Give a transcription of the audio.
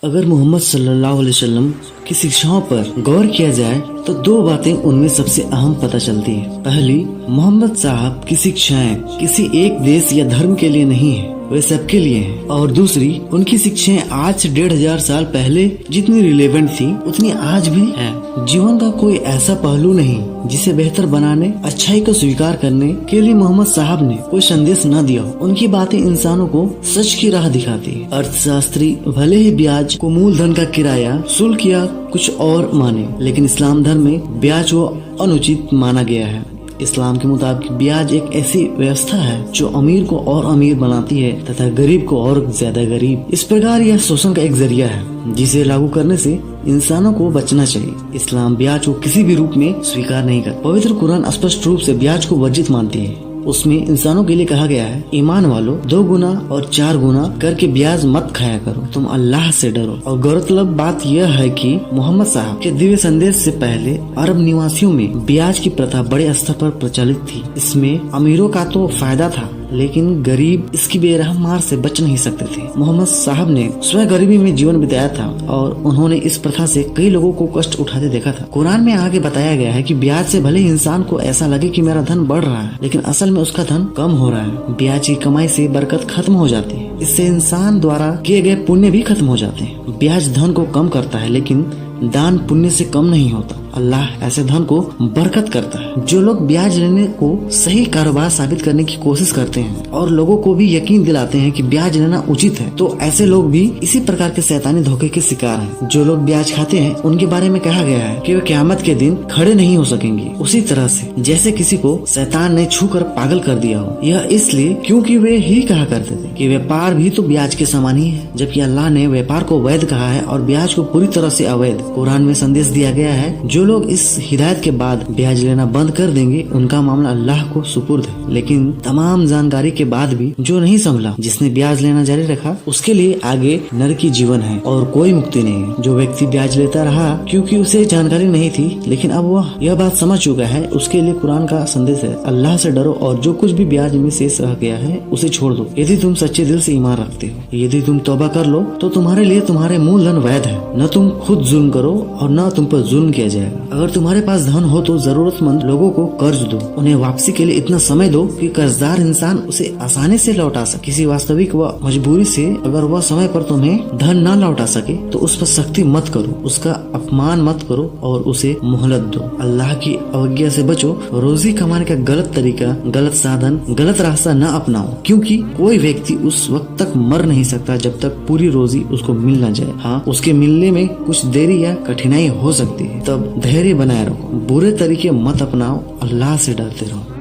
अगर मोहम्मद सल्लल्लाहु अलैहि वसल्लम की शिक्षाओं पर गौर किया जाए तो दो बातें उनमें सबसे अहम पता चलती है। पहली, मोहम्मद साहब की शिक्षाएं किसी एक देश या धर्म के लिए नहीं है, वे सबके लिए हैं। और दूसरी, उनकी शिक्षाएं आज से 1500 साल पहले जितनी रिलेवेंट थी उतनी आज भी है। जीवन का कोई ऐसा पहलू नहीं जिसे बेहतर बनाने, अच्छाई को स्वीकार करने के लिए मोहम्मद साहब ने कोई संदेश न दिया। उनकी बातें इंसानों को सच की राह दिखाती है। अर्थशास्त्री भले ही ब्याज को मूलधन का किराया, शुल्क या कुछ और माने, लेकिन इस्लाम धर्म में ब्याज को अनुचित माना गया है। इस्लाम के मुताबिक ब्याज एक ऐसी व्यवस्था है जो अमीर को और अमीर बनाती है तथा गरीब को और ज्यादा गरीब। इस प्रकार यह शोषण का एक जरिया है जिसे लागू करने से इंसानों को बचना चाहिए। इस्लाम ब्याज को किसी भी रूप में स्वीकार नहीं करता। पवित्र कुरान स्पष्ट रूप से ब्याज को वर्जित मानती है। उसमें इंसानों के लिए कहा गया है, ईमान वालों 2 गुना और 4 गुना करके ब्याज मत खाया करो, तुम अल्लाह से डरो। और गौरतलब बात यह है कि मोहम्मद साहब के दिव्य संदेश से पहले अरब निवासियों में ब्याज की प्रथा बड़े स्तर पर प्रचलित थी। इसमें अमीरों का तो फायदा था, लेकिन गरीब इसकी बेरहम मार से बच नहीं सकते थे। मोहम्मद साहब ने स्वयं गरीबी में जीवन बिताया था और उन्होंने इस प्रथा से कई लोगों को कष्ट उठाते देखा था। कुरान में आगे बताया गया है कि ब्याज से भले इंसान को ऐसा लगे कि मेरा धन बढ़ रहा है, लेकिन असल में उसका धन कम हो रहा है। ब्याज की कमाई से बरकत खत्म हो जाती है। इससे इंसान द्वारा किए गए पुण्य भी खत्म हो जाते हैं। ब्याज धन को कम करता है, लेकिन दान पुण्य से कम नहीं होता। अल्लाह ऐसे धन को बरकत करता है। जो लोग ब्याज लेने को सही कारोबार साबित करने की कोशिश करते हैं और लोगों को भी यकीन दिलाते हैं कि ब्याज लेना उचित है, तो ऐसे लोग भी इसी प्रकार के शैतानी धोखे के शिकार हैं। जो लोग ब्याज खाते हैं उनके बारे में कहा गया है कि वे क़यामत के दिन खड़े नहीं हो सकेंगे, उसी तरह से जैसे किसी को शैतान ने छू कर पागल कर दिया हो। यह इसलिए क्योंकि वे ही कहा करते थे कि व्यापार भी तो ब्याज के समान ही है, जबकि अल्लाह ने व्यापार को वैध कहा है और ब्याज को पूरी तरह से अवैध। कुरान में संदेश दिया गया है, जो लोग इस हिदायत के बाद ब्याज लेना बंद कर देंगे उनका मामला अल्लाह को सुपुर्द है। लेकिन तमाम जानकारी के बाद भी जो नहीं संभला, जिसने ब्याज लेना जारी रखा, उसके लिए आगे नरकी जीवन है और कोई मुक्ति नहीं है। जो व्यक्ति ब्याज लेता रहा क्योंकि उसे जानकारी नहीं थी, लेकिन अब वह यह बात समझ चुका है, उसके लिए कुरान का संदेश है, अल्लाह से डरो और जो कुछ भी ब्याज में शेष रह गया है उसे छोड़ दो, यदि तुम सच्चे दिल से ईमान रखते हो। यदि तुम तौबा कर लो तो तुम्हारे लिए तुम्हारे मूलधन वैध है। न तुम खुद जुल्म करो और न तुम पर जुल्म किया जाएगा। अगर तुम्हारे पास धन हो तो जरूरतमंद लोगों को कर्ज दो, उन्हें वापसी के लिए इतना समय दो कि कर्जदार इंसान उसे आसानी से लौटा सके। किसी वास्तविक व मजबूरी से अगर वह समय पर तुम्हें धन न लौटा सके तो उस पर सख्ती मत करो, उसका अपमान मत करो और उसे मोहलत दो। अल्लाह की अवज्ञा से बचो। रोजी कमाने का गलत तरीका, गलत साधन, गलत रास्ता न अपनाओ, क्योंकि कोई व्यक्ति उस वक्त तक मर नहीं सकता जब तक पूरी रोजी उसको मिल न जाए। हाँ, उसके मिलने में कुछ देरी या कठिनाई हो सकती है, तब धैर्य बनाए रखो। बुरे तरीके मत अपनाओ, अल्लाह से डरते रहो।